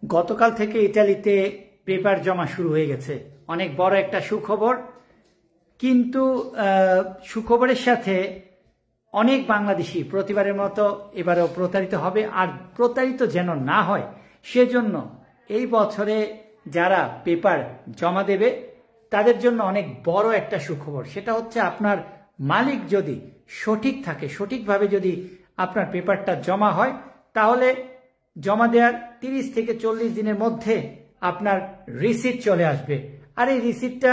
গতকাল থেকে ইতালিতে পেপার জমা শুরু হয়ে গেছে। অনেক বড় একটা সুখবর, কিন্তু সুখবরের সাথে অনেক বাংলাদেশি প্রতিবারের মতো এবারেও প্রতারিত হবে। আর প্রতারিত যেন না হয় সেজন্য এই বছরে যারা পেপার জমা দেবে তাদের জন্য অনেক বড় একটা সুখবর। সেটা হচ্ছে আপনার মালিক যদি সঠিক থাকে, সঠিকভাবে যদি আপনার পেপারটা জমা হয়, তাহলে জমা দেওয়ার 30 থেকে 40 দিনের মধ্যে আপনার রিসিট চলে আসবে। আর এই রিসিটটা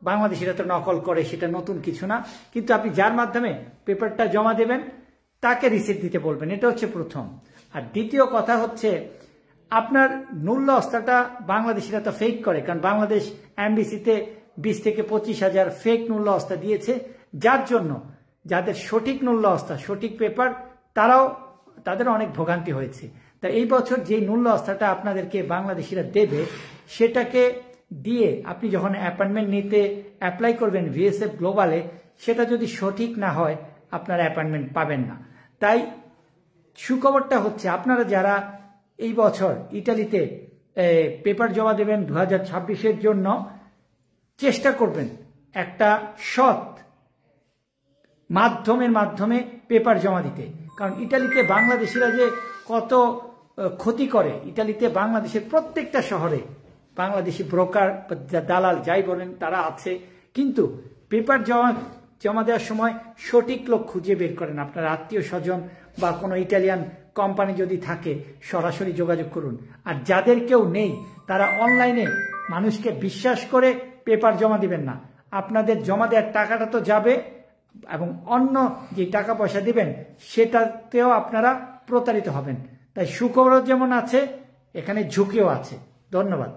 বাংলাদেশিরা তো নকল করে, সেটা নতুন কিছু না, কিন্তু আপনি যার মাধ্যমে পেপারটা জমা দেবেন তাকে রিসিট দিতে বলবেন। এটা হচ্ছে প্রথম। আর দ্বিতীয় কথা হচ্ছে আপনার মূল্য অস্তাটা বাংলাদেশিরা তো ফেক করে, কারণ বাংলাদেশ এমবিসিতে 20 থেকে 25 হাজার ফেক মূল্য অস্তা দিয়েছে, যার জন্য যাদের সঠিক মূল্য অস্তা, সঠিক পেপার, তাদের অনেক ভোগান্তি হয়েছে। তা এই বছর যে মূল্য অস্তাটা আপনাদেরকে বাংলাদেশিরা দেবে, সেটাকে দিয়ে আপনি যখন অ্যাপয়েন্টমেন্ট নিতে অ্যাপ্লাই করবেন ভিএসএফ গ্লোবালে, সেটা যদি সঠিক না হয় আপনারা অ্যাপয়েন্টমেন্ট পাবেন না। তাই সুখবরটা হচ্ছে আপনারা যারা এই বছর ইতালিতে পেপার জমা দেবেন 2026-এর জন্য, চেষ্টা করবেন একটা সৎ মাধ্যমে পেপার জমা দিতে। কারণ ইতালিতে বাংলাদেশিরা যে কত ক্ষতি করে, ইতালিতে বাংলাদেশের প্রত্যেকটা শহরে বাংলাদেশি ব্রোকার, দালাল যাই বলেন তারা আছে, কিন্তু পেপার জমা দেওয়ার সময় সঠিক লোক খুঁজে বের করেন। আপনার আত্মীয় স্বজন বা কোনো ইটালিয়ান কোম্পানি যদি থাকে সরাসরি যোগাযোগ করুন। আর যাদের কেউ নেই তারা অনলাইনে মানুষকে বিশ্বাস করে পেপার জমা দিবেন না। আপনাদের জমা দেওয়ার টাকাটা তো যাবে, এবং অন্য যে টাকা পয়সা দিবেন সেটাতেও আপনারা প্রতারিত হবেন। তাই সুখবর যেমন আছে, এখানে ঝুঁকিও আছে। ধন্যবাদ।